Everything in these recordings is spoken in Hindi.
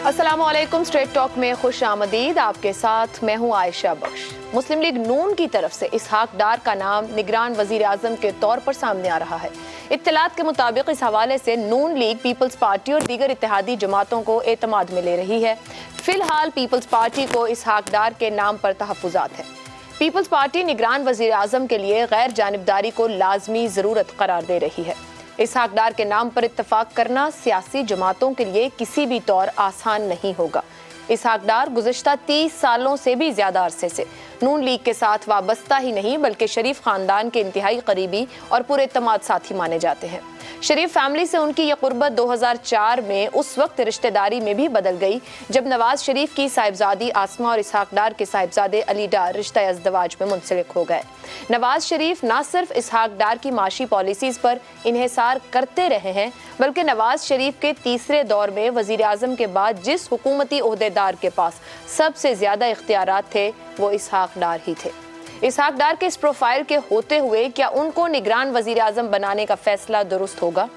अस्सलामुअलैकुम। स्ट्रेट टॉक में खुश आमदीद। आपके साथ मैं हूं आयशा बख्श। मुस्लिम लीग नून की तरफ से इसहाक डार का नाम निगरान वजीर आजम के तौर पर सामने आ रहा है। इत्तलात के मुताबिक इस हवाले से नून लीग, पीपल्स पार्टी और दीगर इत्तेहादी जमातों को एतमाद में ले रही है। फिलहाल पीपल्स पार्टी को इसहाक डार के नाम पर तहफ़्फ़ुज़ात है। पीपल्स पार्टी निगरान वजीर आजम के लिए गैर जानिबदारी को लाजमी ज़रूरत करार दे रही है। इसहाक डार के नाम पर इत्तफाक करना सियासी जमातों के लिए किसी भी तौर आसान नहीं होगा। इसहाक डार गुज़िश्ता 30 सालों से भी ज़्यादा अरसे से नून लीग के साथ वाबस्ता ही नहीं बल्कि शरीफ ख़ानदान के इंतहाई करीबी और पुरएतमाद साथी माने जाते हैं। शरीफ फैमिली से उनकी यह कुर्बत 2004 में उस वक्त रिश्तेदारी में भी बदल गई जब नवाज शरीफ की साहिबजादी आसमा और इसहाक डार के साहिबजादे अली डार रिश्ता अज़दवाज में मुंसलिक हो गए। नवाज शरीफ न सिर्फ इसहाक डार की माशी पॉलिसीज़ पर इन्हिसार करते रहे हैं बल्कि नवाज शरीफ के तीसरे दौर में वज़ीर आज़म के बाद जिस हुकूमती ओहदेदार के पास सबसे ज़्यादा इख्तियारात थे वो इसहाक डार ही थे। इसहाक डार के इस प्रोफाइल के होते हुए क्या उनको निगरान वजीर आजम बनाने का फैसला दुरुस्त होगा?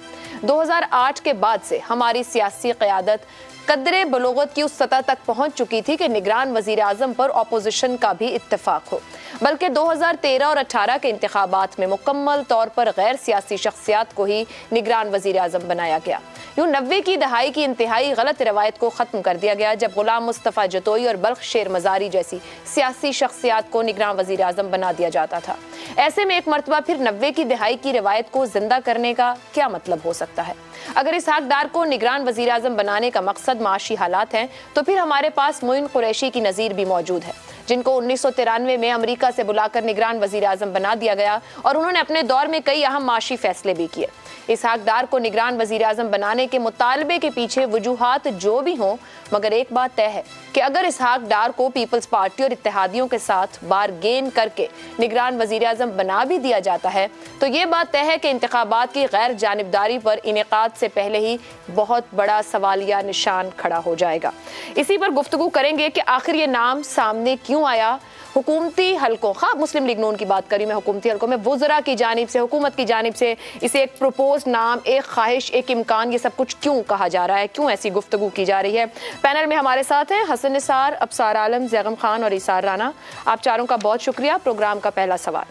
2008 के बाद से हमारी सियासी क़यादत कदरे बलोगत की उस सतह तक पहुंच चुकी थी कि निगरान वजीर आजम पर अपोजिशन का भी इत्तेफाक हो, बल्कि 2013 और 18 के इंतखाबात में मुकम्मल तौर पर गैर सियासी शख्सियात को ही निगरान वजीर आजम बनाया गया। यूँ 90 की दहाई की इंतहाई गलत रवायत को ख़त्म कर दिया गया जब गुलाम मुस्तफ़ा जतोई और बल्ख शेर मज़ारी जैसी सियासी शख्सियात को निगरान वजीर आजम बना दिया जाता था। ऐसे में एक मरतबा फिर 90 की दहाई की रवायत को जिंदा करने का क्या मतलब हो सकता है? अगर इसहाक डार को निगरान वजीर आजम बनाने का मकसद माशी हालात हैं तो फिर हमारे पास मोइन कुरैशी की नज़ीर भी मौजूद है, जिनको 1993 में अमेरिका से बुलाकर निगरान वजीर आजम बना दिया गया और उन्होंने अपने दौर में कई अहम माशी फैसले भी किए। इसहाक डार को निगरान वजीर आजम बनाने के मुतालबे के पीछे वजूहात जो भी हों, मगर एक बात तय है कि अगर इसहाक डार को पीपल्स पार्टी और इत्तेहादियों के साथ बारगेन करके निगरान वजीर आजम बना भी दिया जाता है तो ये बात तय है कि इंतखाबात की गैर जानिबदारी पर इनेकाद से पहले ही बहुत बड़ा सवालिया निशान खड़ा हो जाएगा। इसी पर गुफ्तगू करेंगे कि आखिर ये नाम सामने क्यों आया। हुकूमती हलकों, ख़ास मुस्लिम लीग नून की बात करी मैं, हुकूमती हलकों में वज़रा की जानिब से, हुकूमत की जानिब से इसे एक प्रपोज नाम, एक ख्वाहिश, एक इम्कान, ये सब कुछ क्यों कहा जा रहा है, क्यों ऐसी गुफ्तगू की जा रही है? पैनल में हमारे साथ हैं हसन निसार, अबसार आलम, जैगम खान और इसार राना। आप चारों का बहुत शुक्रिया। प्रोग्राम का पहला सवाल,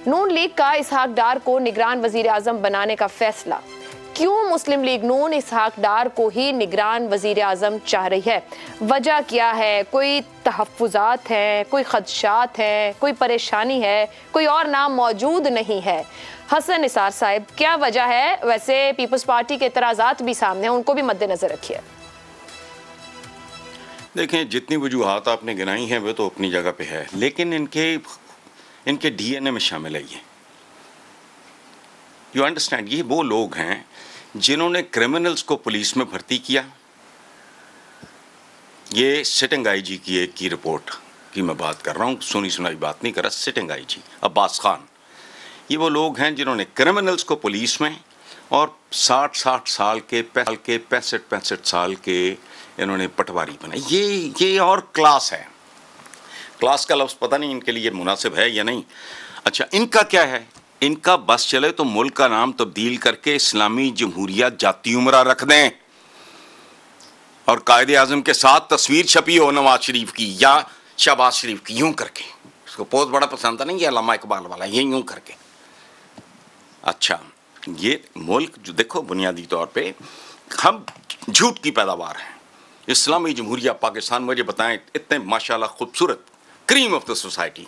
नून लीग का इसहाक डार को निगरान वजीर आजम बनाने का फैसला, क्यों मुस्लिम लीग नून इसहाक डार को ही निगरान वजीर आजम चाह रही है? वजह क्या है? कोई तहफ़्फ़ुज़ात हैं, कोई खदशात हैं, कोई परेशानी है, कोई और नाम मौजूद नहीं है? हसन निसार साहब, क्या वजह है? वैसे पीपल्स पार्टी के एतराज़ात भी सामने हैं, उनको भी मद्देनज़र रखिए। देखें, जितनी वजूहात आपने गिनाई हैं वो तो अपनी जगह पे है, लेकिन इनके DNA में शामिल है ये। यू अंडरस्टैंड, ये वो लोग हैं जिन्होंने क्रिमिनल्स को पुलिस में भर्ती किया। ये सिटिंग आईजी की एक की रिपोर्ट की मैं बात कर रहा हूँ, सुनी सुनाई बात नहीं कर रहा। सिटिंग आईजी अब्बास खान, ये वो लोग हैं जिन्होंने क्रिमिनल्स को पुलिस में और 60 साल के 65 साल के इन्होंने पटवारी बनाई। ये और क्लास है। क्लास का लफ्ज़ पता नहीं इनके लिए मुनासिब है या नहीं। अच्छा, इनका क्या है? इनका बस चले तो मुल्क का नाम तब्दील करके इस्लामी जमहूरिया जाती उमरा रख दें और कायदे आज़म के साथ तस्वीर छपी हो नवाज शरीफ की या शहबाज शरीफ की, यूं करके। उसको पोज बड़ा पसंद था नहीं, ये अल्लामा इकबाल वाला, ये यूं करके। अच्छा, ये मुल्क जो देखो बुनियादी तौर पे हम झूठ की पैदावार हैं। इस्लामी जमहूरिया पाकिस्तान, मुझे बताएं, इतने माशाल्लाह खूबसूरत क्रीम ऑफ द सोसाइटी,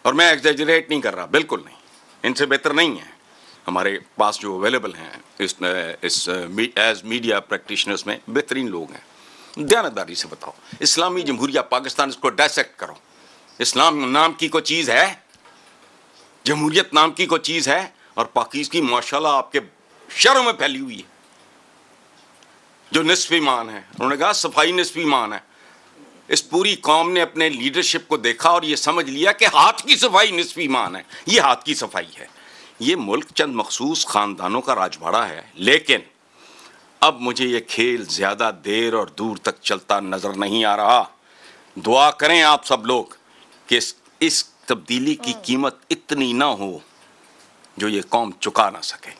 और मैं एग्जैजरेट नहीं कर रहा, बिल्कुल नहीं, इनसे बेहतर नहीं है। हमारे पास जो अवेलेबल हैं इस एज मीडिया प्रैक्टिशनर्स में बेहतरीन लोग हैं। दयानतदारी से बताओ, इस्लामी जमहूरिया पाकिस्तान, इसको डायसेक्ट करो। इस्लाम नाम की कोई चीज़ है? जमहूरियत नाम की कोई चीज़ है? और पाकिस्तान की माशाल्लाह आपके शहरों में फैली हुई है। जो निस्फ़ ईमान है, उन्होंने कहा सफाई निस्फ़ ईमान है। इस पूरी कौम ने अपने लीडरशिप को देखा और ये समझ लिया कि हाथ की सफाई निस्फ़ ईमान है। ये हाथ की सफाई है। ये मुल्क चंद मखसूस ख़ानदानों का राजवाड़ा है, लेकिन अब मुझे ये खेल ज़्यादा देर और दूर तक चलता नज़र नहीं आ रहा। दुआ करें आप सब लोग कि इस तब्दीली की कीमत इतनी ना हो जो ये कौम चुका ना सके।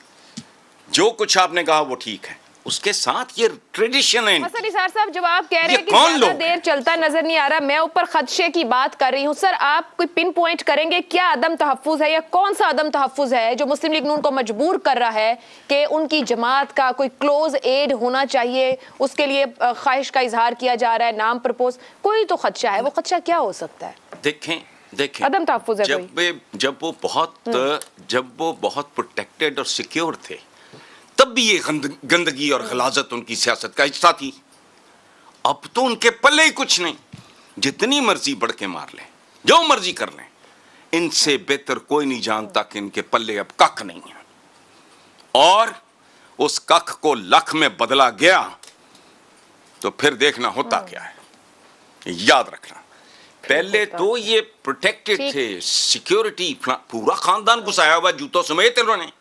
जो कुछ आपने कहा वो ठीक है, उसके साथ ये ट्रेडिशन है। सर निसार साहब, जब आप कह रहे हैं कि ज्यादा देर चलता नजर नहीं आ रहा, मैं ऊपर खदशे की बात कर रही हूँ। सर आप कोई पिन पॉइंट करेंगे क्या अदम तहफ्फुज है या कौन सा अदम तहफ्फुज है जो मुस्लिम लीग नून को मजबूर कर रहा है कि उनकी जमात का कोई क्लोज एड होना चाहिए, उसके लिए ख्वाहिश का इजहार किया जा रहा है, नाम प्रपोज, कोई तो खदशा है, वो खदशा क्या हो सकता है? देखें अदम तहफ्फुज है जब वो बहुत प्रोटेक्टेड और सिक्योर थे तब भी ये गंदगी और गलाजत उनकी सियासत का हिस्सा थी। अब तो उनके पल्ले ही कुछ नहीं, जितनी मर्जी बढ़ के मार लें, जो मर्जी कर लें, इनसे बेहतर कोई नहीं जानता कि इनके पल्ले अब कख नहीं है। और उस कख को लख में बदला गया तो फिर देखना होता क्या है, याद रखना। पहले तो ये प्रोटेक्टेड थे, सिक्योरिटी, पूरा खानदान घुसाया हुआ जूतों समेत इन्होंने।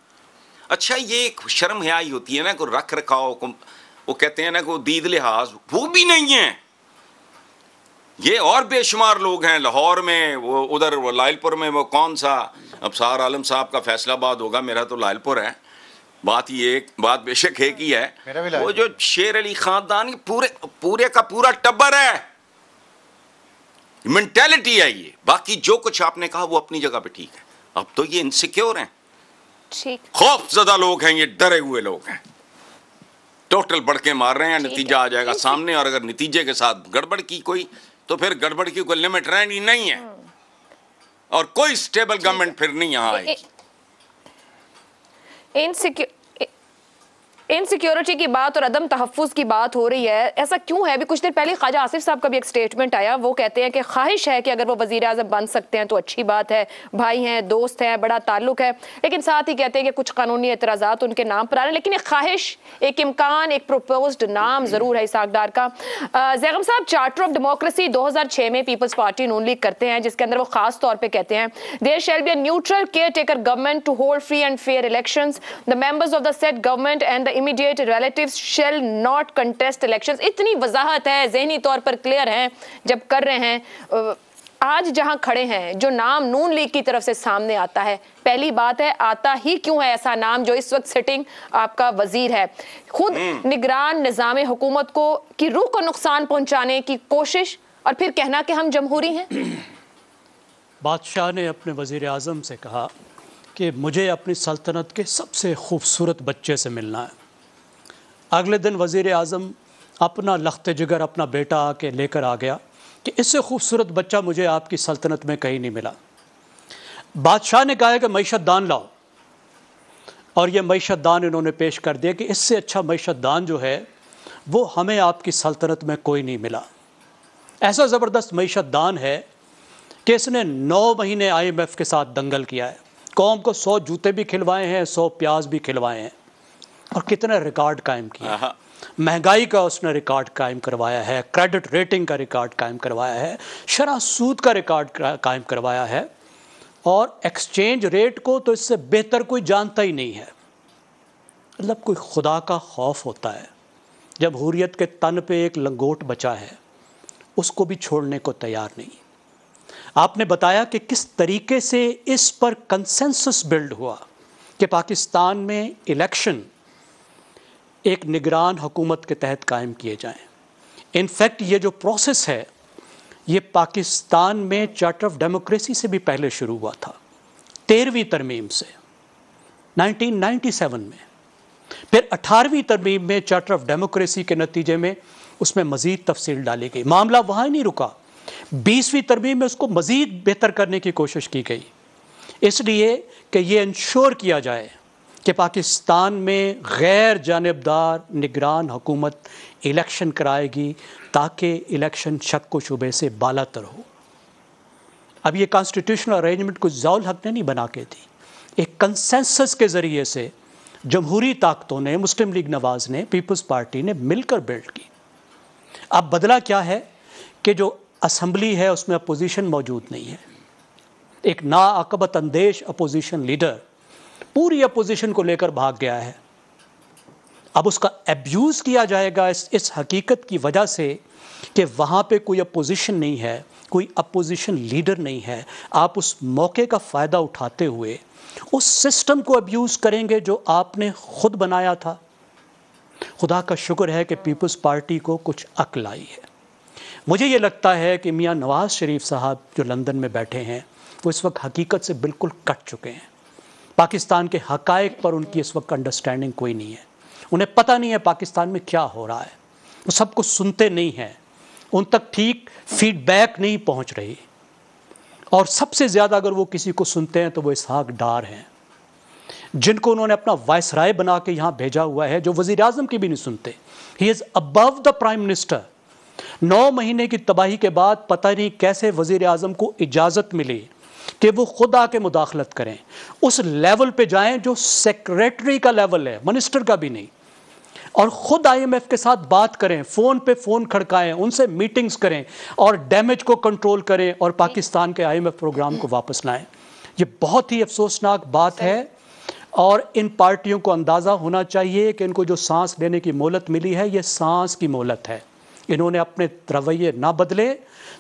अच्छा, ये एक शर्म हयाई होती है ना, को रख रखाव को, वो कहते हैं ना को दीद लिहाज, वो भी नहीं है। ये और बेशुमार लोग हैं लाहौर में, वो उधर वो लायलपुर में, वो कौन सा अब सार आलम साहब का फैसलाबाद होगा, मेरा तो लायलपुर है। बात बेशक एक ही है, वो जो शेर अली खानदान पूरे का पूरा टब्बर है, मेंटेलिटी है ये। बाकी जो कुछ आपने कहा वो अपनी जगह पे ठीक है। अब तो ये इनसिक्योर हैं, खौफजदा लोग हैं, ये डरे हुए लोग हैं, टोटल बढ़ के मार रहे हैं। नतीजा आ जाएगा सामने, और अगर नतीजे के साथ गड़बड़ की कोई, तो फिर गड़बड़ की कोई लिमिट रहनी नहीं है और कोई स्टेबल गवर्नमेंट फिर नहीं यहाँ आएगी। इनसिक्योरिटी की बात और अदम तहफ्फुज की बात हो रही है, ऐसा क्यों है? अभी कुछ देर पहले ख्वाजा आसिफ साहब का भी एक स्टेटमेंट आया, वो कहते हैं कि ख्वाहिश है कि अगर वो वजीर आज़म बन सकते हैं तो अच्छी बात है, भाई हैं, दोस्त हैं, बड़ा ताल्लुक है, लेकिन साथ ही कहते हैं कि कुछ कानूनी एतराज़ात उनके नाम पर आ रहे हैं, लेकिन एक ख्वाहिश, एक इम्कान, एक प्रोपोज्ड नाम ज़रूर है इसहाक डार का। ज़ैगम साहब चार्टर ऑफ डेमोक्रेसी 2006 में पीपल्स पार्टी नून लीग करते हैं, जिसके अंदर वो खास तौर पर कहते हैं there shall be a neutral caretaker government to hold free and fair elections, the members of the set government and the immediate relatives shall not contest elections. इतनी वजाहत है, ज़हनी तौर पर क्लियर है जब कर रहे हैं। आज जहां खड़े हैं, जो नाम नून लीग की तरफ से सामने आता है, पहली बात है आता ही क्यों है ऐसा नाम जो इस वक्त सिटिंग आपका वजीर है, खुद निगरान निज़ाम हुकूमत को की रूह को नुकसान पहुंचाने की कोशिश, और फिर कहना कि हम जमहूरी हैं। बादशाह ने अपने वजीर आज़म से कहा कि मुझे अपनी सल्तनत के सबसे खूबसूरत बच्चे से मिलना है। अगले दिन वज़ीर आज़म अपना लख्त जिगर, अपना बेटा आके लेकर आ गया कि इससे खूबसूरत बच्चा मुझे आपकी सल्तनत में कहीं नहीं मिला। बादशाह ने कहा कि मईशत दान लाओ, और ये मईशत दान इन्होंने पेश कर दिया कि इससे अच्छा मईशत दान जो है वो हमें आपकी सल्तनत में कोई नहीं मिला। ऐसा ज़बरदस्त मईशत दान है कि इसने 9 महीने IMF के साथ दंगल किया है, कौम को 100 जूते भी खिलवाए हैं, 100 प्याज भी खिलवाए हैं, और कितना रिकॉर्ड कायम किया। महंगाई का उसने रिकॉर्ड कायम करवाया है, क्रेडिट रेटिंग का रिकॉर्ड कायम करवाया है, शरह सूद का रिकॉर्ड कायम करवाया है, और एक्सचेंज रेट को तो इससे बेहतर कोई जानता ही नहीं है। मतलब कोई खुदा का खौफ होता है जब हुर्रियत के तन पे एक लंगोट बचा है, उसको भी छोड़ने को तैयार नहीं। आपने बताया कि किस तरीके से इस पर कंसेंसस बिल्ड हुआ कि पाकिस्तान में इलेक्शन एक निगरान हुकूमत के तहत कायम किए जाएं। इनफैक्ट ये जो प्रोसेस है ये पाकिस्तान में चार्टर ऑफ डेमोक्रेसी से भी पहले शुरू हुआ था, 13वीं तरमीम से 1997 में। फिर 18वीं तरमीम में चार्टर ऑफ डेमोक्रेसी के नतीजे में उसमें मज़ीद तफसील डाली गई। मामला वहाँ नहीं रुका, 20वीं तरमीम में उसको मज़ीद बेहतर करने की कोशिश की गई, इसलिए कि ये इंश्योर किया जाए कि पाकिस्तान में गैर जानिबदार निगरान हुकूमत इलेक्शन कराएगी ताकि इलेक्शन शक व शुबे से बालातर हो। अब ये कॉन्स्टिट्यूशनल अरेंजमेंट कुछ ज़ौल हक ने नहीं बना के दी, एक कंसेंसस के ज़रिए से जमहूरी ताकतों ने, मुस्लिम लीग नवाज़ ने, पीपल्स पार्टी ने मिलकर बिल्ड की। अब बदला क्या है कि जो असम्बली है उसमें अपोजिशन मौजूद नहीं है, एक नाअकबत अंदेश अपोजिशन लीडर पूरी अपोजिशन को लेकर भाग गया है। अब उसका एब्यूज़ किया जाएगा इस हकीकत की वजह से कि वहाँ पे कोई अपोजिशन नहीं है, कोई अपोजिशन लीडर नहीं है। आप उस मौके का फ़ायदा उठाते हुए उस सिस्टम को अब्यूज़ करेंगे जो आपने खुद बनाया था, खुदा का शुक्र है कि पीपल्स पार्टी को कुछ अक्ल आई है। मुझे ये लगता है कि मियाँ नवाज़ शरीफ साहब जो लंदन में बैठे हैं वो इस वक्त हकीकत से बिल्कुल कट चुके हैं। पाकिस्तान के हक़ाइक़ पर उनकी इस वक्त अंडरस्टैंडिंग कोई नहीं है। उन्हें पता नहीं है पाकिस्तान में क्या हो रहा है। वो सब कुछ सुनते नहीं हैं, उन तक ठीक फीडबैक नहीं पहुंच रही। और सबसे ज़्यादा अगर वो किसी को सुनते हैं तो वो इसहाक डार हैं, जिनको उन्होंने अपना वायसराय बना के यहाँ भेजा हुआ है, जो वज़ीर आज़म की भी नहीं सुनते। He is above the prime minister. 9 महीने की तबाही के बाद पता नहीं कैसे वज़ीर आज़म को इजाज़त मिली कि वो खुद आके मुदाखलत करें, उस लेवल पे जाएं जो सेक्रेटरी का लेवल है, मिनिस्टर का भी नहीं, और ख़ुद IMF के साथ बात करें, फ़ोन पे फ़ोन खड़काएं, उनसे मीटिंग्स करें और डैमेज को कंट्रोल करें और पाकिस्तान के IMF प्रोग्राम को वापस लाएं। ये बहुत ही अफसोसनाक बात है और इन पार्टियों को अंदाज़ा होना चाहिए कि इनको जो सांस लेने की मोहलत मिली है, ये सांस की मोहलत है। इन्होंने अपने रवैये ना बदले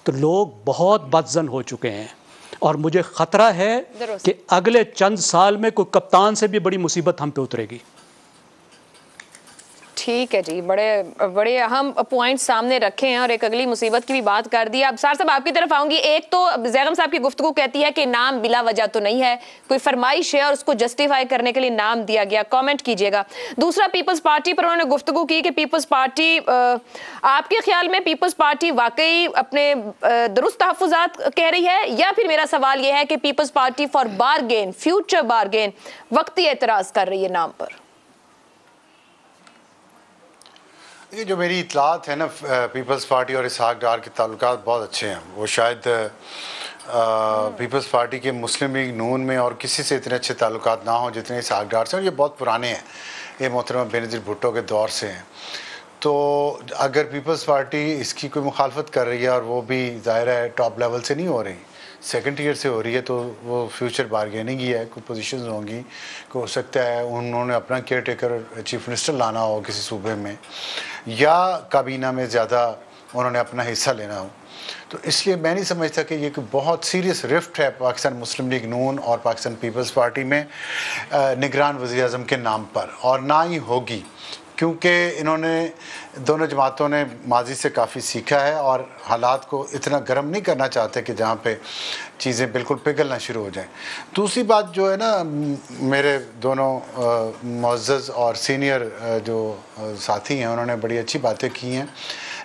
तो लोग बहुत बदज़न हो चुके हैं और मुझे ख़तरा है कि अगले चंद साल में कोई कप्तान से भी बड़ी मुसीबत हम पे उतरेगी। ठीक है जी, बड़े अहम पॉइंट सामने रखे हैं और एक अगली मुसीबत की भी बात कर दी। अब सार साहब आपकी तरफ आऊंगी। एक तो ज़ैगम साहब की गुफ्तगू कहती है कि नाम बिला वजह तो नहीं है, कोई फरमाइश है और उसको जस्टिफाई करने के लिए नाम दिया गया, कमेंट कीजिएगा। दूसरा, पीपल्स पार्टी पर उन्होंने गुफ्तगू की कि पीपल्स पार्टी, आपके ख्याल में पीपल्स पार्टी वाकई अपने दुरुस्त तहफ़्फ़ुज़ात कह रही है, या फिर मेरा सवाल यह है कि People's Party for bargain, future bargain, वक्ती एतराज़ कर रही है नाम पर? ये जो मेरी इतलात है ना, पीपल्स पार्टी और इसहाक डार के ताल्लुकात बहुत अच्छे हैं। वो शायद पीपल्स पार्टी के मुस्लिम लीग नून में और किसी से इतने अच्छे ताल्लुकात ना हो जितने इसहाक डार से, और ये बहुत पुराने हैं, ये मोहतरमा बेनज़ीर भुट्टो के दौर से हैं। तो अगर पीपल्स पार्टी इसकी कोई मुखालफत कर रही है और वो भी ज़ाहिर है टॉप लेवल से नहीं हो रही, सेकंड ईयर से हो रही है, तो वो फ्यूचर बारगेनिंग ही है। कोई पोजीशंस होंगी, हो सकता है उन्होंने अपना केयर टेकर चीफ मिनिस्टर लाना हो किसी सूबे में, या काबीना में ज़्यादा उन्होंने अपना हिस्सा लेना हो। तो इसलिए मैं नहीं समझता कि ये कोई बहुत सीरियस रिफ्ट है पाकिस्तान मुस्लिम लीग नून और पाकिस्तान पीपल्स पार्टी में निगरान वज़ीर आज़म के नाम पर, और ना ही होगी, क्योंकि इन्होंने दोनों जमातों ने माजी से काफ़ी सीखा है और हालात को इतना गर्म नहीं करना चाहते कि जहाँ पे चीज़ें बिल्कुल पिघलना शुरू हो जाएं। दूसरी बात जो है ना, मेरे दोनों मुअज़्ज़ज़ और सीनियर जो साथी हैं उन्होंने बड़ी अच्छी बातें की हैं,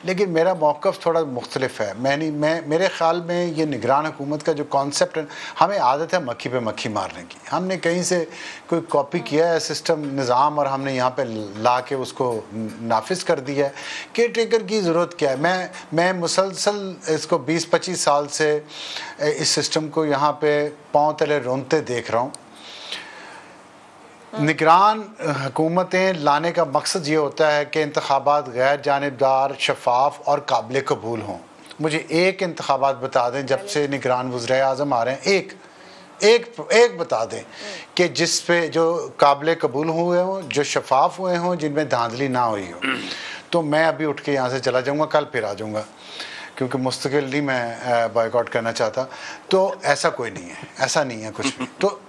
लेकिन मेरा मौक़िफ़ थोड़ा मुख्तलिफ है। मेरे ख़्याल में ये निगरान हुकूमत का जो कॉन्सेप्ट है, हमें आदत है मक्खी पे मक्खी मारने की। हमने कहीं से कोई कॉपी किया है सिस्टम निज़ाम और हमने यहाँ पे ला के उसको नाफिज कर दिया है। केयर टेकर की ज़रूरत क्या है? मैं मुसलसल इसको 20-25 साल से इस सिस्टम को यहाँ पे पाँव तले रोनते देख रहा हूँ। निगरान हुकूमतें लाने का मकसद ये होता है कि इंतखाबात गैर जानिबदार, शफाफ और काबिल कबूल हों। मुझे एक इंतखाबात बता दें जब से निगरान वज़ीर आज़म आ रहे हैं, एक बता दें कि जिस पे जो काबिल कबूल हुए हों, जो शफाफ हुए हों, जिनमें धांधली ना हुई हो। तो मैं अभी उठ के यहाँ से चला जाऊँगा, कल फिर आ जाऊँगा, क्योंकि मुस्तकिल नहीं मैं बॉयकॉट करना चाहता। तो ऐसा कोई नहीं है, ऐसा नहीं है कुछ भी। तो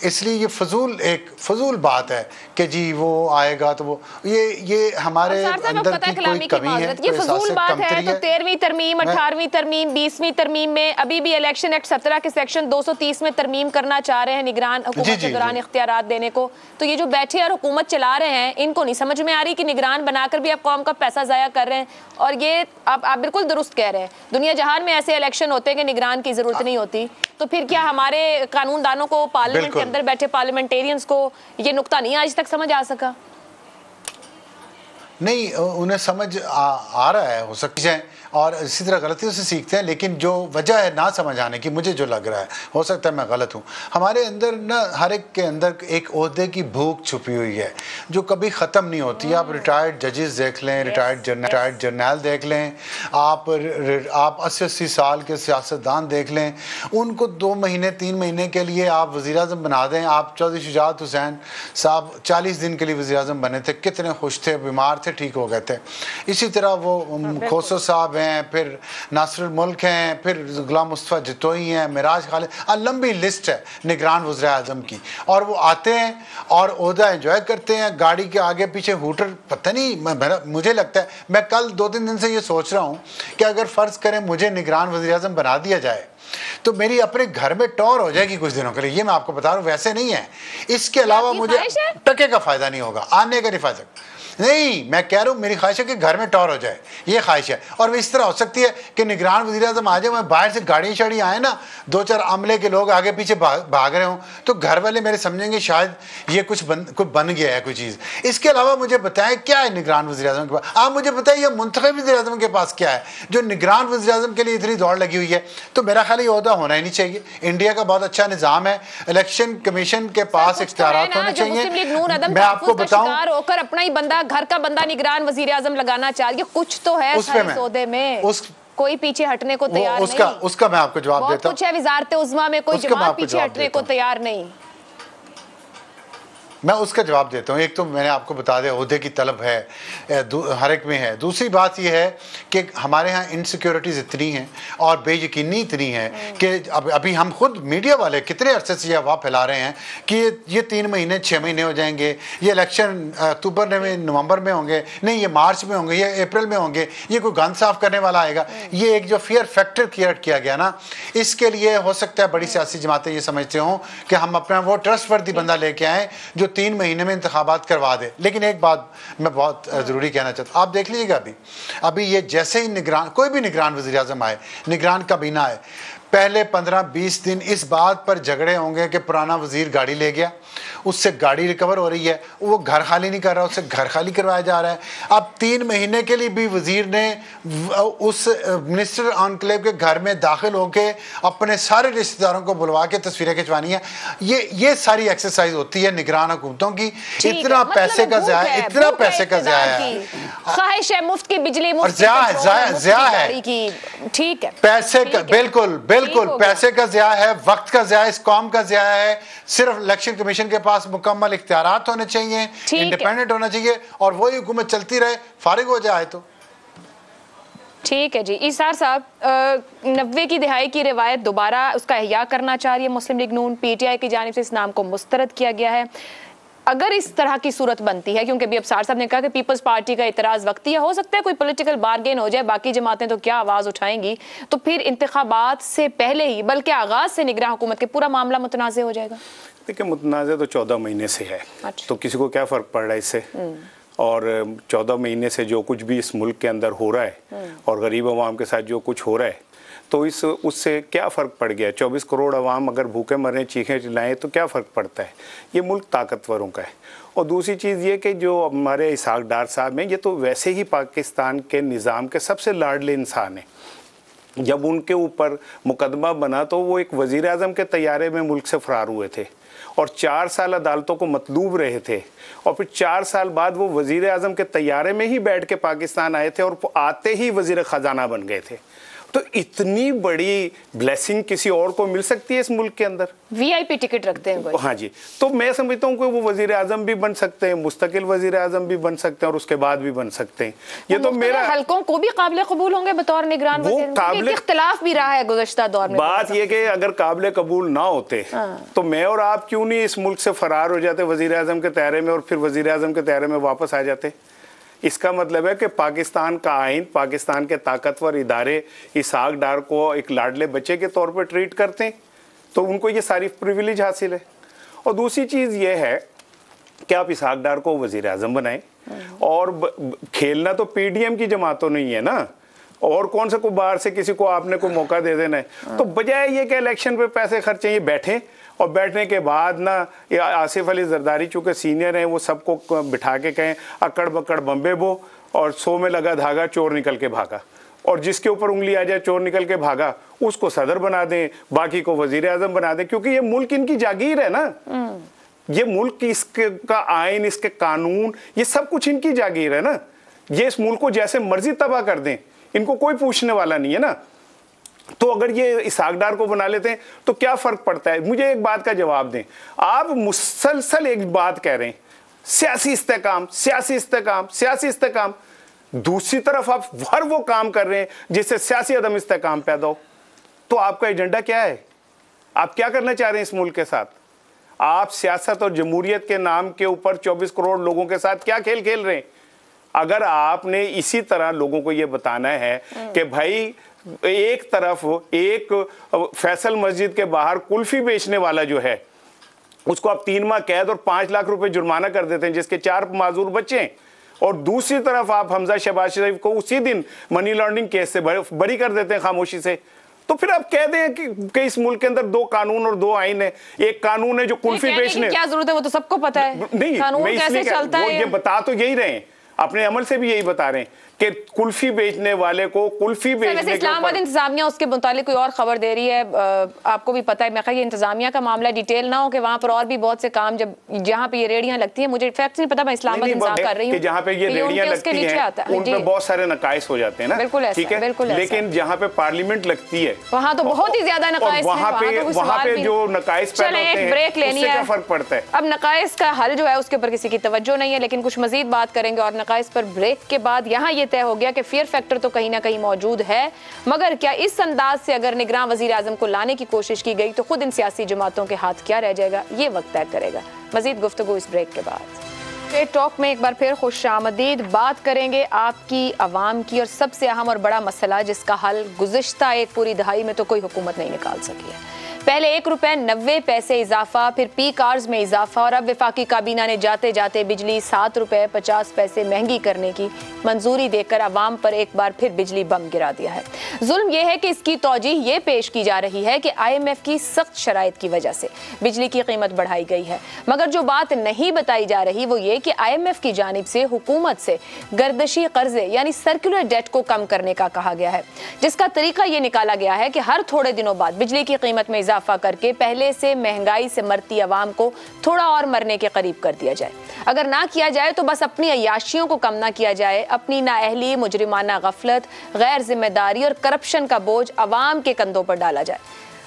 इसलिए ये फजूल बात है कि जी वो आएगा तो वो ये हमारे अंदर की कोई कमी है। ये फजूल बात है। तो 13वीं तरमीम, 18वीं तरमीम, 20वीं तरमीम में अभी भी इलेक्शन एक्ट 17 के सेक्शन 230 में तरमीम करना चाह रहे हैं निगरान हुकूमत के दौरान इख्तियारात देने को। तो ये जो बैठे और हुकूमत चला रहे हैं, इनको नहीं समझ में आ रही कि निगरान बनाकर भी आप कौम का पैसा ज़ाया कर रहे हैं। और ये आप बिल्कुल दुरुस्त कह रहे हैं, दुनिया जहान में ऐसे इलेक्शन होते हैं कि निगरान की ज़रूरत नहीं होती। तो फिर क्या हमारे कानूनदानों को, पार्लियामेंट के अंदर बैठे पार्लियामेंटेरियंस को ये नुक्ता नहीं आज तक समझ आ सका? नहीं, उन्हें समझ आ रहा है, हो सकती है, और इसी तरह गलतियों से सीखते हैं। लेकिन जो वजह है ना समझ आने की, मुझे जो लग रहा है, हो सकता है मैं गलत हूँ, हमारे अंदर ना हर एक के अंदर एक ओहदे की भूख छुपी हुई है जो कभी ख़त्म नहीं होती। आप रिटायर्ड जजेस देख लें, रिटायर्ड जर्नल देख लें, आप 80-80 साल के सियासतदान देख लें, उनको 2 महीने 3 महीने के लिए आप वज़ीर आज़म बना दें। आप चौधरी शुजात हुसैन साहब 40 दिन के लिए वज़ीर आज़म बने थे, कितने खुश थे, बीमार थे, ठीक हो गए थे। इसी तरह वो खोसो साहब हैं, फिर नासिरुल मुल्क हैं, फिर गुलाम मुस्तफ़ा जतोई हैं, मिराज खालिद, लंबी लिस्ट है निगरान वज़ीर आज़म की। और वो आते हैं और ओहदा एंजॉय करते हैं, गाड़ी के आगे पीछे हूटर, पता नहीं, मुझे लगता है, मैं कल 2-3 दिन से ये सोच रहा हूँ कि अगर फ़र्ज़ करें मुझे निगरान वज़ीर आज़म बना दिया जाए तो मेरी अपने घर में टॉर हो जाएगी कुछ दिनों के लिए। ये मैं आपको बता रहा हूँ, वैसे नहीं है। इसके अलावा मुझे टके का फ़ायदा नहीं होगा, आने का नहीं फ़ायदा नहीं। मैं कह रहा हूँ मेरी ख्वाहिश है कि घर में टॉर हो जाए, ये ख्वाहिश है। और वो इस तरह हो सकती है कि निगरान वज़ीर आज़म आ जाए, मैं बाहर से गाड़ी शाड़ी आए ना, 2-4 अमले के लोग आगे पीछे भाग रहे हों, तो घर वाले मेरे समझेंगे शायद ये कुछ बन गया है कोई चीज़। इसके अलावा मुझे बताएं क्या है निगरान वज़ीर आज़म के पास। आप मुझे बताइए मुंतखब वज़ीर आज़म के पास क्या है जो निगरान वज़ीर आज़म के लिए इतनी दौड़ लगी हुई है। तो मेरा ख्याल ये ओहदा होना ही नहीं चाहिए। इंडिया का बहुत अच्छा निज़ाम है, इलेक्शन कमीशन के पास इख्तियारात होने चाहिए। मैं आपको बताऊं, अपना ही बंदा, घर का बंदा निगरान वजीर आजम लगाना चाह रही है, कुछ तो है सौदे में, कोई पीछे हटने को तैयार नहीं। उसका मैं आपको जवाब देता हूं। कुछ है विज़ारत उज़्मा में, कोई जमात पीछे हटने को तैयार नहीं। मैं उसका जवाब देता हूँ। एक तो मैंने आपको बता दिया ओहदे की तलब है, हर एक में है। दूसरी बात यह है कि हमारे यहाँ इनसिक्योरिटीज़ इतनी हैं और बेयकीनी इतनी है कि अभी हम खुद मीडिया वाले कितने अरसे से अफवाह फैला रहे हैं कि ये 3 महीने 6 महीने हो जाएंगे, ये इलेक्शन अक्टूबर में नवंबर में होंगे, नहीं ये मार्च में होंगे, ये अप्रैल में होंगे, ये कोई गन साफ करने वाला आएगा। ये एक जो फियर फैक्टर क्रिएट किया गया ना, इसके लिए हो सकता है बड़ी सियासी जमातें ये समझते हों कि हम अपना वो ट्रस्टवर्दी बंदा लेके आएँ जो 3 महीने में इंतखाबात करवा दे। लेकिन एक बात मैं बहुत ज़रूरी कहना चाहता हूँ, आप देख लीजिएगा अभी ये जैसे ही कोई भी निगरान वज़ीर आज़म आए, निगरान काबीना आए, पहले 15-20 दिन इस बात पर झगड़े होंगे कि पुराना वज़ीर गाड़ी ले गया, उससे गाड़ी रिकवर हो रही है, वो घर खाली नहीं कर रहा, उससे घर खाली करवाया जा रहा है। अब 3 महीने के लिए भी वज़ीर ने उस मिनिस्टर एनक्लेव के घर में दाखिल होकर अपने सारे रिश्तेदारों को बुलवा के तस्वीरें खिंचवानी है। ये सारी एक्सरसाइज होती है निगरान हुकूमतों की। इतना पैसे का ज़ाया है, इतना पैसे का ज़ाया है, ख्वाहिश है मुफ्त की बिजली, मुफ्त ज़ाया है, ठीक है, पैसे का बिल्कुल पैसे का ज़ाया है, वक्त का ज़ाया, इस कौम का ज़ाया है। सिर्फ इलेक्शन कमीशन के पास मुकम्मल इख्तियारात होने चाहिए, इंडिपेंडेंट होना चाहिए और वही हुकूमत चलती रहे, फारिग हो जाए तो ठीक है जी। ईसार साहब, 90 की दहाई की रिवायत दोबारा उसका इह्या करना चाह रही है मुस्लिम लीग नून, PTI की जानिब से इस नाम को मुस्तरद किया गया है। अगर इस तरह की सूरत बनती है, क्योंकि अभी अफसार साहब ने कहा कि पीपल्स पार्टी का इतराज़ वक्ती है, हो सकता है कोई पॉलिटिकल बार्गेन हो जाए, बाकी जमातें तो क्या आवाज़ उठाएंगी, तो फिर इंतखाबात से पहले ही बल्कि आगाज़ से निगरान हुकूमत के पूरा मामला मुतनाज़ हो जाएगा। देखिए मुतनाज़ तो 14 महीने से है। अच्छा। तो किसी को क्या फ़र्क पड़ रहा है इससे? और 14 महीने से जो कुछ भी इस मुल्क के अंदर हो रहा है और गरीब अवाम के साथ जो कुछ हो रहा है, तो उससे क्या फ़र्क पड़ गया? 24 करोड़ अवाम अगर भूखे मरें, चीखें चिल्लाएं तो क्या फ़र्क पड़ता है? ये मुल्क ताकतवरों का है। और दूसरी चीज़ ये कि जो हमारे इसहाक डार साहब हैं, ये तो वैसे ही पाकिस्तान के निज़ाम के सबसे लाडले इंसान हैं। जब उनके ऊपर मुकदमा बना तो वो एक वज़ीर आज़म के तैयारे में मुल्क से फ़रार हुए थे और 4 साल अदालतों को मतलूब रहे थे और फिर 4 साल बाद वो वज़ीर आज़म के तैयारे में ही बैठ के पाकिस्तान आए थे और आते ही वज़ीर ख़जाना बन गए थे। तो इतनी बड़ी ब्लेसिंग किसी और को मिल सकती है इस मुल्क के अंदर? VIP टिकट रखते हैं कोई। हाँ जी, तो मैं समझता हूँ कि वो वज़ीर आज़म भी बन सकते हैं, मुस्तकिल वज़ीर आज़म भी बन सकते हैं और उसके बाद भी बन सकते हैं। ये तो मेरा हल्कों को भी काबिल कबूल होंगे बतौर निगरान वज़ीर, इख्तिलाफ भी रहा है गुज़श्ता दौर में। बात ये कि अगर काबिल कबूल ना होते तो मैं और आप क्यों नहीं इस मुल्क से फरार हो जाते वज़ीर आज़म के दायरे में और फिर वज़ीर आज़म के दायरे में वापस आ जाते? इसका मतलब है कि पाकिस्तान का आइन, पाकिस्तान के ताकतवर इदारे इसहाक डार को एक लाडले बच्चे के तौर पर ट्रीट करते हैं, तो उनको ये सारी प्रिविलेज हासिल है। और दूसरी चीज़ ये है कि आप इसहाक डार को वज़ीर आज़म बनाएं और खेलना तो PDM की जमातों नहीं है ना, और कौन से को बाहर से किसी को आपने कोई मौका दे देना है। तो बजाय ये कि इलेक्शन पे पैसे खर्चे, ये बैठें और बैठने के बाद ना ये आसिफ अली जरदारी चूँकि सीनियर हैं, वो सबको बिठा के कहें अकड़ बकड़ बम्बे बो और 100 में लगा धागा चोर निकल के भागा, और जिसके ऊपर उंगली आ जाए चोर निकल के भागा उसको सदर बना दें, बाकी को वज़ीर आज़म बना दें, क्योंकि ये मुल्क इनकी जागीर है ना। ये मुल्क इसका आइन, इसके कानून, ये सब कुछ इनकी जागीर है ना। ये इस मुल्क को जैसे मर्जी तबाह कर दें, इनको कोई पूछने वाला नहीं है ना। तो अगर ये इसहाक डार को बना लेते हैं तो क्या फ़र्क पड़ता है? मुझे एक बात का जवाब दें। आप मुसलसल एक बात कह रहे हैं, सियासी इस्तेकाम, सियासी इस्तेकाम, सियासी इस्तेकाम। दूसरी तरफ आप हर वो काम कर रहे हैं जिससे सियासी अदम इस्तेकाम पैदा हो। तो आपका एजेंडा क्या है? आप क्या करना चाह रहे हैं इस मुल्क के साथ? आप सियासत और जमहूरियत के नाम के ऊपर 24 करोड़ लोगों के साथ क्या खेल खेल रहे हैं? अगर आपने इसी तरह लोगों को यह बताना है कि भाई एक तरफ एक फैसल मस्जिद के बाहर कुल्फी बेचने वाला जो है उसको आप 3 माह कैद और 5 लाख रुपए जुर्माना कर देते हैं जिसके 4 माजूर बच्चे हैं, और दूसरी तरफ आप हमजा शहबाज शरीफ को उसी दिन मनी लॉन्ड्रिंग केस से बरी कर देते हैं खामोशी से, तो फिर आप कह दें कि इस मुल्क के अंदर 2 कानून और 2 आईन है। एक कानून है जो कुल्फी बेचने, क्या जरूरत है, वो तो सबको पता है। नहीं, कानून कैसे चलता है, ये बता तो यही रहे हैं, अपने अमल से भी यही बता रहे हैं कि कुल्फी बेचने वाले को कुल्फी बेचने के इस्लामाबाद इंतजामिया उसके मुतालिक कोई और खबर दे रही है, आपको भी पता है। मैं ये इंतजामिया का मामला डिटेल ना हो कि वहां पर और भी बहुत से काम जब जहां पे ये रेडियां लगती हैं, मुझे फैक्ट नहीं पता, मैं इस्लामाबाद इंतजाम कर रही हूं, जहां पे ये रेडियां लगती हैं उन पे बहुत सारे नकाइस हो जाते हैं ना, बिल्कुल ठीक है, बिल्कुल। लेकिन जहां पे पार्लियामेंट लगती है वहां तो बहुत ही ज्यादा नकाइस है, वहां पे जो नकाइस पैदा होते हैं ब्रेक लेनी है, क्या फर्क पड़ता है? अब नकाइस का हल जो है उसके ऊपर किसी की तवज्जो नहीं है, लेकिन कुछ मजीद बात करेंगे। और नकाइस पर ब्रेक के बाद यहाँ ये तय हो गया कि फियर फैक्टर तो कहीं ना कहीं मौजूद है, मगर क्या इस अंदाज से अगर निगरान वजीर आजम को लाने की कोशिश की गई तो खुद इन सियासी जमातों के हाथ क्या रह जाएगा, ये वक्त तय करेगा। मजीद गुफ्तगू इस ब्रेक के बाद। टॉक में एक बार फिर खुशामदीद। बात करेंगे आपकी, आवाम की, और सबसे अहम और बड़ा मसला जिसका हल गुज़िश्ता एक पूरी दहाई में तो कोई हुकूमत नहीं निकाल सकी है। पहले 1 रुपए 90 पैसे इजाफा, फिर पीक आवर्स में इजाफा, और अब वफाकी काबीना ने जाते जाते बिजली 7 रुपए 50 पैसे महंगी करने की मंजूरी देकर आवाम पर एक बार फिर बिजली बम गिरा दिया है। जुल्म यह है कि इसकी तौजीह ये पेश की जा रही है कि IMF की सख्त शराइत की वजह से बिजली की कीमत बढ़ाई गई है, मगर जो बात नहीं बताई जा रही वो ये कि IMF की जानिब से हुकूमत से गर्दशी कर्जे यानी सर्कुलर डेट को कम करने का कहा गया है, जिसका तरीका ये निकाला गया है कि हर थोड़े दिनों बाद बिजली की कीमत में इजाफा करके पहले से महंगाई से मरती आवाम को थोड़ा और मरने के करीब कर दिया जाए। अगर ना किया जाए तो बस अपनी अय्याशियों को कम ना किया जाए, अपनी नाअहली, मुजरिमाना गफलत, गैर जिम्मेदारी और करप्शन का बोझ आवाम के कंधों पर डाला जाए।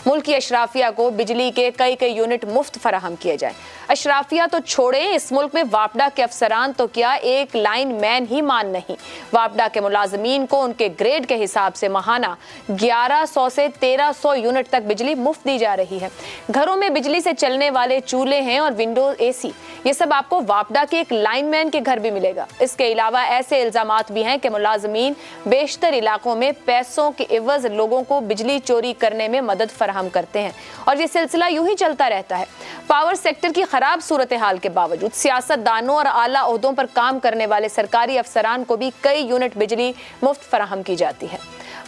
मुल्क की अशराफिया को बिजली के कई यूनिट मुफ्त फराहम किए जाए। अशराफिया तो छोड़े, इस मुल्क में वापडा के अफसरान तो क्या एक लाइन मैन ही मान नहीं, वापडा के मुलाजमीन को उनके ग्रेड के हिसाब से माहाना 1100 से 1300 यूनिट तक बिजली मुफ्त दी जा रही है। घरों में बिजली से चलने वाले चूल्हे हैं और विंडो AC, ये सब आपको वापडा के एक लाइनमैन के घर भी मिलेगा। इसके अलावा ऐसे इल्जामात भी हैं कि मुलाजमीन बेशतर इलाकों में पैसों के इवज लोगों को बिजली चोरी करने में मदद फराहम करते हैं, और ये सिलसिला यूं ही चलता रहता है। पावर सेक्टर की खराब सूरत हाल के बावजूद सियासतदानों और आला ओहदों पर काम करने वाले सरकारी अफसरान को भी कई यूनिट बिजली मुफ्त फराहम की जाती है।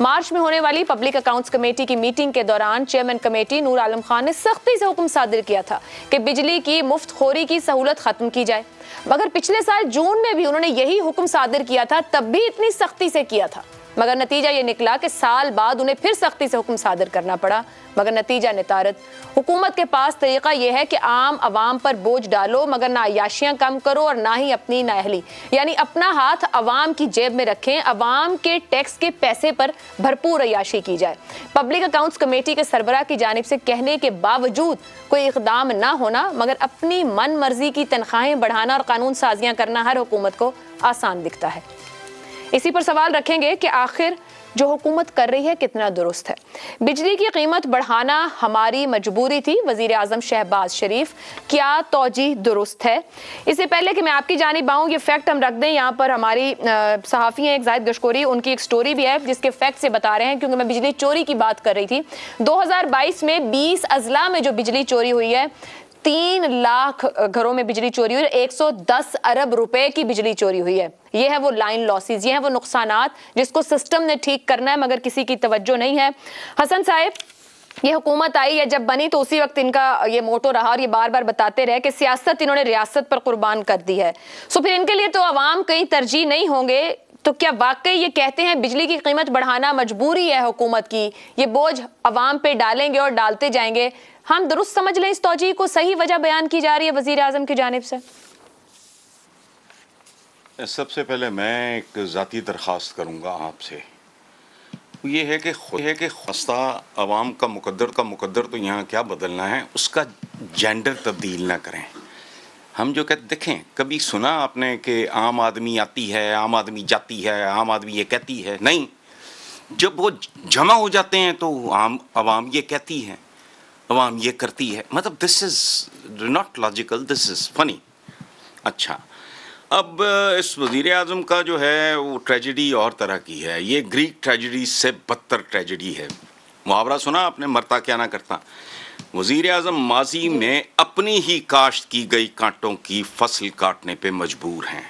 मार्च में होने वाली पब्लिक अकाउंट्स कमेटी की मीटिंग के दौरान चेयरमैन कमेटी नूर आलम खान ने सख्ती से हुक्म सादिर किया था कि बिजली की मुफ्त खोरी की सहूलत खत्म की जाए, मगर पिछले साल जून में भी उन्होंने यही हुक्म सादिर किया था, तब भी इतनी सख्ती से किया था, मगर नतीजा ये निकला कि साल बाद उन्हें फिर सख्ती से हुक्म सादिर करना पड़ा, मगर नतीजा नितारत। हुकूमत के पास तरीका यह है कि आम आवाम पर बोझ डालो, मगर ना अय्याशियां कम करो और ना ही अपनी नाअहली यानी अपना हाथ अवाम की जेब में रखें। अवाम के टैक्स के पैसे पर भरपूर अय्याशी की जाए। पब्लिक अकाउंट्स कमेटी के सरबराह की जानिब से कहने के बावजूद कोई इकदाम ना होना, मगर अपनी मन मर्जी की तनख्वाहें बढ़ाना और कानून साजियां करना हर हुकूमत को आसान दिखता है। इसी पर सवाल रखेंगे कि आखिर जो हुकूमत कर रही है कितना दुरुस्त है। बिजली की कीमत बढ़ाना हमारी मजबूरी थी, वजीर आजम शहबाज शरीफ, क्या तौजीह दुरुस्त है? इससे पहले कि मैं आपकी जानिब आऊँ, ये फैक्ट हम रख दें, यहाँ पर हमारी सहाफ़ी हैं एक जाहिद गशकोरी, उनकी एक स्टोरी भी है जिसके फैक्ट से बता रहे हैं, क्योंकि मैं बिजली चोरी की बात कर रही थी। 2022 में 20 अजला में जो बिजली चोरी हुई है, 3 लाख घरों में बिजली चोरी हुई, 110 अरब रुपए की बिजली चोरी हुई है। ये है वो लाइन लॉसेस, ये है वो नुकसानात जिसको सिस्टम ने ठीक करना है, मगर किसी की तवज्जो नहीं है। हसन साहब, ये हुकूमत आई या जब बनी तो उसी वक्त इनका ये मोटो रहा और ये बार बार बताते रहे कि सियासत इन्होंने रियासत पर कुर्बान कर दी है। सो फिर इनके लिए तो अवाम कहीं तरजीह नहीं होंगे, तो क्या वाकई ये कहते हैं बिजली की कीमत बढ़ाना मजबूरी है हुकूमत की, ये बोझ अवाम पे डालेंगे और डालते जाएंगे? हम दुरुस्त समझ लें इस तौजीह को, सही वजह बयान की जा रही है वजीर आजम की जानिब से? सबसे पहले मैं एक ज़ाती दरख्वास्त करूँगा आपसे, ये है कि खस्ता अवाम का मुकद्दर तो यहाँ क्या बदलना है, उसका जेंडर तब्दील ना करें। हम जो कहते, देखें, कभी सुना आपने कि आम आदमी आती है, आम आदमी जाती है, आम आदमी ये कहती है? नहीं, जब वो जमा हो जाते हैं तो आवाम ये कहती है, आवाम ये करती है। मतलब this is not logical, this is funny. अच्छा, अब इस वज़ीर आज़म का जो है वो ट्रेजेडी और तरह की है। ये ग्रीक ट्रेजेडी से बदतर ट्रेजेडी है। मुहावरा सुना आपने, मरता क्या ना करता। वज़ीर आज़म माजी में अपनी ही काश्त की गई कांटों की फसल काटने पे मजबूर हैं।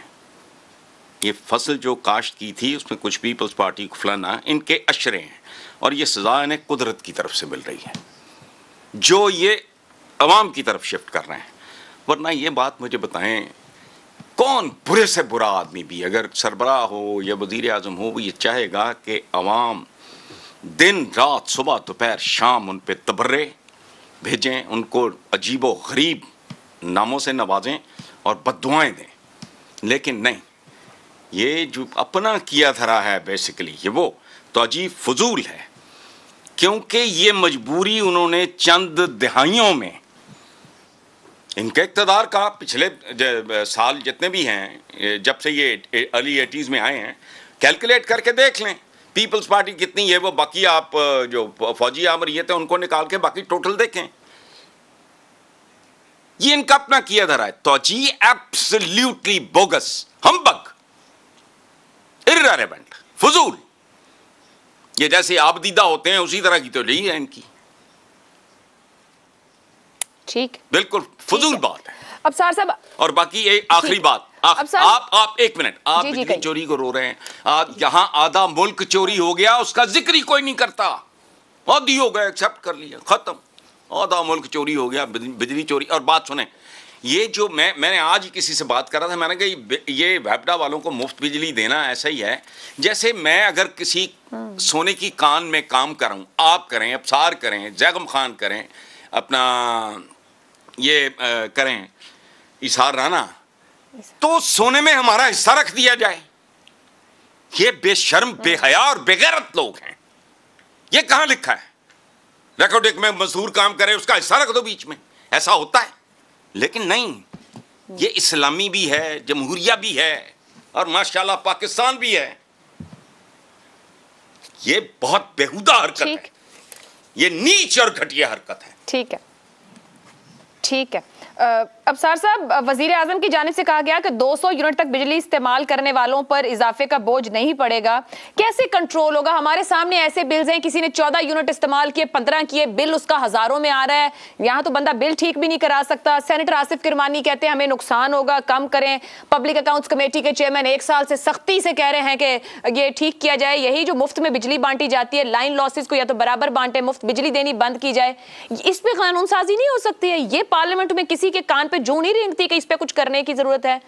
ये फसल जो काश्त की थी उसमें कुछ पीपल्स पार्टी फलाना इनके अशरे हैं, और ये सज़ा इन्हें कुदरत की तरफ से मिल रही है जो ये अवाम की तरफ शिफ्ट कर रहे हैं। वरना ये बात मुझे बताएं, कौन बुरे से बुरा आदमी भी अगर सरबराह हो या वज़ीर आज़म हो, वो ये चाहेगा कि अवाम दिन रात सुबह दोपहर शाम उन पे तबर्रे भेजें, उनको अजीबो गरीब नामों से नवाजें और बद्दुआएं दें। लेकिन नहीं, ये जो अपना किया धरा है बेसिकली, ये वो तो अजीब फजूल है, क्योंकि ये मजबूरी उन्होंने चंद दिहाइयों में, इनके इक़्तिदार का पिछले साल जितने भी हैं, जब से ये अर्ली 80s में आए हैं, कैलकुलेट करके देख लें पीपल्स पार्टी कितनी है वो, बाकी आप जो फौजी आमरीत है उनको निकाल के बाकी टोटल देखें। ये इनका अपना किया धरा है। तो जी एब्सोल्युटली बोगस, हम्बग, इर्रेलेवेंट, फजूल। ये जैसे आबदीदा होते हैं उसी तरह की तो नहीं है इनकी। ठीक, बिल्कुल फजूल बात है। अब सार साहब, और बाकी एक आखिरी बात, आप एक मिनट, आप बिजली चोरी को रो रहे हैं। आज यहां आधा मुल्क चोरी हो गया, उसका जिक्र ही कोई नहीं करता। आधी हो गया, एक्सेप्ट कर लिया, खत्म। आधा मुल्क चोरी हो गया, बिजली चोरी। और बात सुने, ये जो मैंने आज ही किसी से बात कर रहा था, मैंने कहा ये वेपडा वालों को मुफ्त बिजली देना ऐसा ही है जैसे मैं अगर किसी सोने की कान में काम करूं, आप करें, अफसार करें, जैगम खान करें, अपना ये करें इसार राना, तो सोने में हमारा हिस्सा रख दिया जाए। ये बेशर्म, बेहया और बेगैरत लोग हैं। ये कहां लिखा है? रिकॉर्डिक में मजदूर काम करे उसका हिस्सा रख दो बीच में, ऐसा होता है? लेकिन नहीं, ये इस्लामी भी है, जमहूरिया भी है, और माशाल्लाह पाकिस्तान भी है। ये बहुत बेहुदा हरकत है, ये नीच और घटिया हरकत है। ठीक है, ठीक है। अब सार साहब, वजीर आजम की जानिब से कहा गया कि 200 यूनिट तक बिजली इस्तेमाल करने वालों पर इजाफे का बोझ नहीं पड़ेगा। कैसे कंट्रोल होगा? हमारे सामने ऐसे बिल्स हैं, किसी ने 14 यूनिट इस्तेमाल किए, 15 किए, बिल उसका हजारों में आ रहा है। यहाँ तो बंदा बिल ठीक भी नहीं करा सकता। सेनेटर आसिफ किरमानी कहते हैं हमें नुकसान होगा, कम करें। पब्लिक अकाउंट्स कमेटी के चेयरमैन 1 साल से सख्ती से कह रहे हैं कि ये ठीक किया जाए। यही जो मुफ्त में बिजली बांटी जाती है, लाइन लॉसेस को या तो बराबर बांटे, मुफ्त बिजली देनी बंद की जाए। इस पे कानून साजी नहीं हो सकती है? ये पार्लियामेंट में किसी के कान पे जूं नहीं रेंगती कि इस पे कुछ करने की जरूरत है?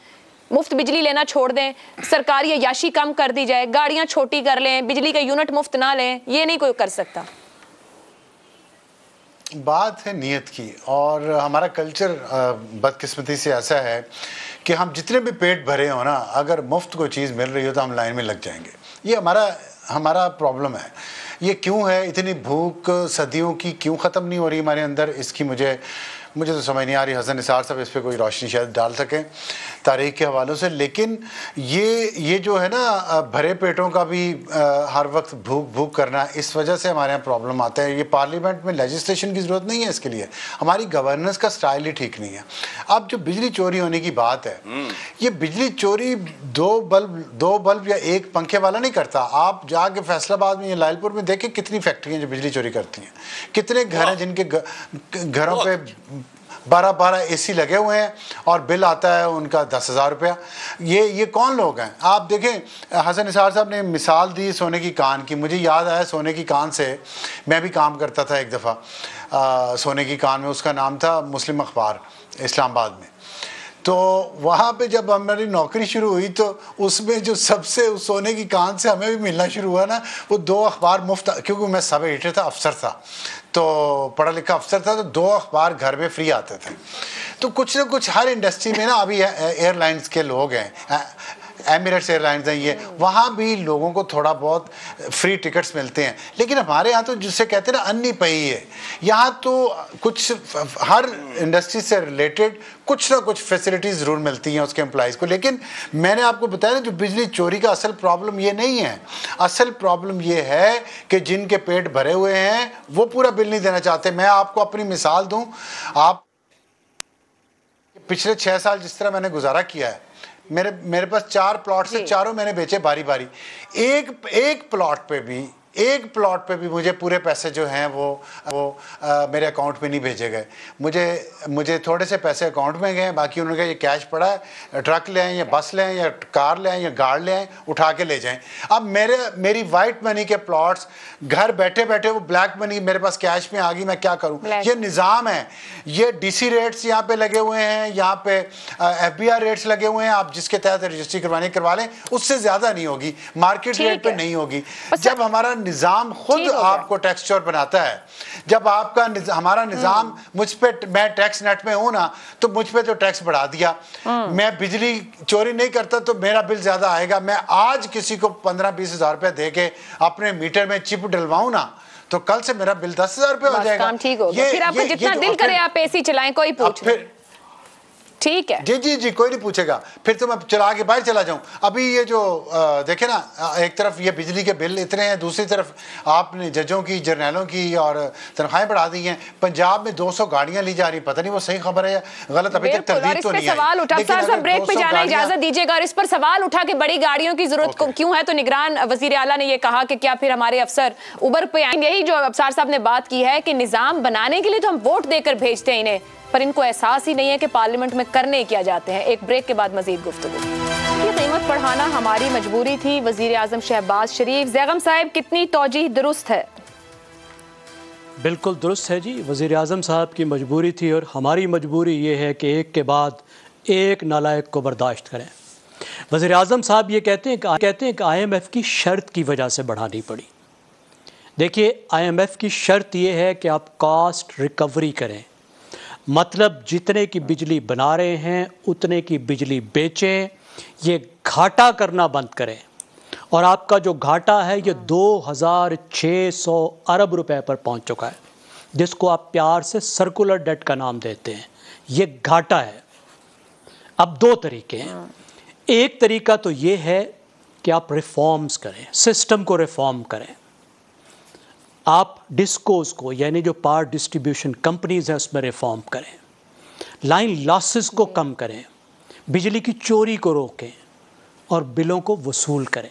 मुफ्त बिजली लेना छोड़ दें, सरकारी अयाशी कम कर दी जाए, गाड़ियां छोटी कर लें, बिजली के यूनिट मुफ्त ना लें। ये नहीं कोई कर सकता। बात है नीयत की, और हमारा कल्चर बदकिस्मती से ऐसा है कि हम जितने भी पेट भरे हो ना, अगर मुफ्त कोई चीज़ मिल रही हो तो हम लाइन में लग जाएंगे। ये हमारा प्रॉब्लम है। ये क्यों है? इतनी भूख सदियों की क्यों ख़त्म नहीं हो रही हमारे अंदर? इसकी मुझे तो समझ नहीं आ रही। हसन निसार साहब इस पर कोई रोशनी शायद डाल सकें तारीख के हवालों से। लेकिन ये जो है ना, भरे पेटों का भी हर वक्त भूख करना, इस वजह से हमारे यहाँ प्रॉब्लम आता है। ये पार्लियामेंट में लेजिस्लेशन की ज़रूरत नहीं है इसके लिए, हमारी गवर्नेंस का स्टाइल ही ठीक नहीं है। अब जो बिजली चोरी होने की बात है, ये बिजली चोरी दो बल्ब या एक पंखे वाला नहीं करता। आप जाके फैसलाबाद में या लालपुर में देखें कितनी फैक्ट्रियाँ जो बिजली चोरी करती हैं, कितने घर हैं जिनके घरों पे 12 AC लगे हुए हैं और बिल आता है उनका 10,000 रुपया। ये कौन लोग हैं? आप देखें, हसन निसार साहब ने मिसाल दी सोने की कान की। मुझे याद आया सोने की कान से, मैं भी काम करता था एक दफ़ा सोने की कान में, उसका नाम था मुस्लिम अखबार इस्लामाबाद में। तो वहाँ पे जब हमारी नौकरी शुरू हुई तो उसमें जो सबसे उस सोने की कान से हमें भी मिलना शुरू हुआ ना, वो 2 अखबार मुफ्त, क्योंकि मैं सब एडिटर था, अफसर था, तो पढ़ा लिखा अफसर था, तो 2 अखबार घर में फ्री आते थे। तो कुछ ना कुछ हर इंडस्ट्री में ना, अभी एयरलाइंस के लोग हैं, एमिरेट्स एयरलाइंस हैं ये, वहाँ भी लोगों को थोड़ा बहुत फ्री टिकट्स मिलते हैं। लेकिन हमारे यहाँ तो जिससे कहते हैं ना अन्नी पई है, यहाँ तो कुछ हर इंडस्ट्री से रिलेटेड कुछ ना कुछ फैसिलिटीज़ ज़रूर मिलती हैं उसके एम्प्लॉइज़ को। लेकिन मैंने आपको बताया ना, जो बिजली चोरी का असल प्रॉब्लम ये नहीं है। असल प्रॉब्लम ये है कि जिनके पेट भरे हुए हैं वो पूरा बिल नहीं देना चाहते। मैं आपको अपनी मिसाल दूँ, आप पिछले 6 साल जिस तरह मैंने गुजारा किया है, मेरे पास 4 प्लॉट से चारों मैंने बेचे बारी बारी। एक प्लॉट पे भी मुझे पूरे पैसे जो हैं वो मेरे अकाउंट में नहीं भेजे गए। मुझे थोड़े से पैसे अकाउंट में गए, बाकी उन्होंने कहा ये कैश पड़ा है, ट्रक ले आएँ या बस ले आएँ या कार ले आएँ या गाड़ ले आएँ, उठा के ले जाएं। अब मेरी वाइट मनी के प्लॉट्स घर बैठे बैठे वो ब्लैक मनी मेरे पास कैश में आ गई, मैं क्या करूँ? ये निज़ाम है। ये DC रेट्स यहाँ पे लगे हुए हैं, यहाँ पे FBI रेट्स लगे हुए हैं। आप जिसके तहत रजिस्ट्री करवा लें, उससे ज़्यादा नहीं होगी, मार्केट रेट पे नहीं होगी। जब हमारा निज़ाम खुद आपको टैक्स चोर बनाता है, जब हमारा निज़ाम मुझ पे, मैं टैक्स नेट में हूँ ना, तो मुझ पे तो टैक्स बढ़ा दिया। मैं बिजली चोरी नहीं करता तो मेरा बिल ज़्यादा आएगा। मैं आज किसी को 15-20 हज़ार रुपये दे के अपने मीटर में चिप डलवाऊँ ना, तो कल से मेरा बिल 10,000 रुपये हो जाएगा। काम ठीक हो गया। फिर आपको जितना दिल करे आप AC चलाएं, कोई पूछ नहीं। ठीक है जी, कोई नहीं पूछेगा। फिर तो मैं चला के बाहर चला जाऊं। अभी ये जो देखे ना, एक तरफ ये बिजली के बिल इतने हैं, दूसरी तरफ आपने जजों की, जर्नैलों की और तनख्वाहें बढ़ा दी हैं। पंजाब में 200 गाड़ियां ली जा रही, पता नहीं वो सही खबर है या गलत, अभी तक तरदीद तो नहीं आई। सवाल उठा, सर ब्रेक पे जाना इजाजत दीजिएगा। और इस पर सवाल उठा कि बड़ी गाड़ियों की जरूरत क्यों है, तो निगरान वजीर आला ने ये कहा कि क्या फिर हमारे अफसर उबर पे आएंगे। यही जो अफसर साहब ने बात की है कि निजाम बनाने के लिए तो हम वोट देकर भेजते हैं इन्हें, पर इनको एहसास ही नहीं है कि पार्लियामेंट में करने क्या जाते हैं। एक ब्रेक के बाद मजीद गुफ्तगू। ये कीमत बढ़ाना हमारी मजबूरी थी, वजीर आजम शहबाज शरीफ। ज़ैगम साहब, कितनी तौजीह दुरुस्त है? बिल्कुल दुरुस्त है जी। वज़ीर आज़म साहब की मजबूरी थी और हमारी मजबूरी ये है कि एक के बाद एक नालायक को बर्दाश्त करें। वज़ीर आज़म साहब ये कहते हैं कि IMF की शर्त की वजह से बढ़ानी पड़ी। देखिए, IMF की शर्त ये है कि आप कॉस्ट रिकवरी करें, मतलब जितने की बिजली बना रहे हैं उतने की बिजली बेचें, ये घाटा करना बंद करें। और आपका जो घाटा है ये 2600 अरब रुपए पर पहुंच चुका है, जिसको आप प्यार से सर्कुलर डेट का नाम देते हैं। ये घाटा है। अब 2 तरीके हैं। एक तरीका तो ये है कि आप रिफॉर्म्स करें, सिस्टम को रिफॉर्म करें। आप डिस्कोस को, यानी जो पावर डिस्ट्रीब्यूशन कंपनीज हैं, उसमें रिफॉर्म करें, लाइन लॉसेस को कम करें, बिजली की चोरी को रोकें और बिलों को वसूल करें।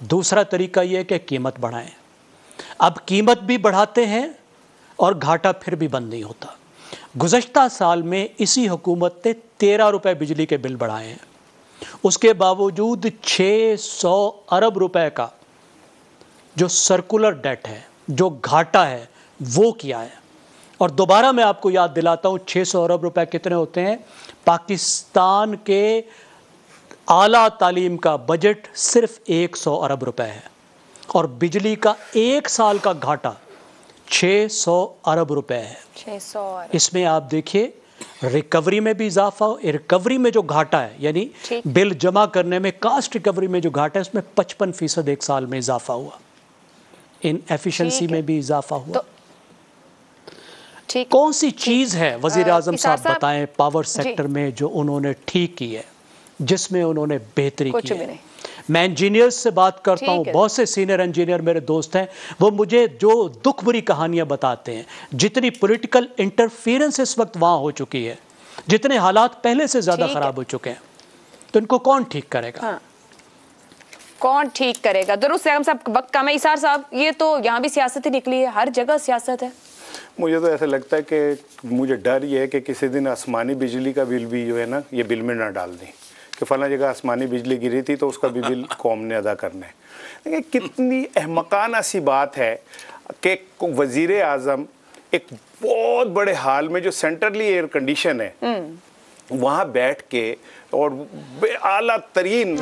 दूसरा तरीका यह है कि कीमत बढ़ाएं। अब कीमत भी बढ़ाते हैं और घाटा फिर भी बंद नहीं होता। गुज़श्ता साल में इसी हुकूमत ने 13 रुपये बिजली के बिल बढ़ाए हैं, उसके बावजूद 600 अरब रुपए का जो सर्कुलर डेट है, जो घाटा है, वो किया है। और दोबारा मैं आपको याद दिलाता हूँ, 600 अरब रुपए कितने होते हैं? पाकिस्तान के आला तालीम का बजट सिर्फ 100 अरब रुपए है और बिजली का 1 साल का घाटा 600 अरब रुपए है। 600। इसमें आप देखिए रिकवरी में भी इजाफा हो, रिकवरी में जो घाटा है, यानी बिल जमा करने में कास्ट रिकवरी में जो घाटा है, उसमें 55% 1 साल में इजाफा हुआ। इन एफिशिएंसी में भी इजाफा हुआ। तो कौन सी चीज़ है वज़ीर आज़म साहब बताएं पावर सेक्टर में जो उन्होंने ठीक की है, जिसमें उन्होंने बेहतरी की है? मैं इंजीनियर्स से बात करता हूँ, बहुत से सीनियर इंजीनियर मेरे दोस्त हैं, वो मुझे जो दुख भरी कहानियाँ बताते हैं, जितनी पॉलिटिकल इंटरफेरेंस इस वक्त वहाँ हो चुकी है, जितने हालात पहले से ज़्यादा ख़राब हो चुके हैं, तो इनको कौन ठीक करेगा? हाँ। कौन ठीक करेगा? दुरुस्त साहब, वक्त कम है। इसार साहब, ये तो यहाँ भी सियासत ही निकली है, हर जगह सियासत है। मुझे तो ऐसा लगता है कि मुझे डर ये है कि किसी दिन आसमानी बिजली का बिल भी जो है ना, ये बिल में ना डाल दें कि फला जगह आसमानी बिजली गिरी थी तो उसका भी बिल कौम ने अदा करना है। देखिए कितनी अहमकाना सी बात है कि वजीर आज़म एक बहुत बड़े हाल में जो सेंट्रली एयर कंडीशन है, वहाँ बैठ के और आला तरीन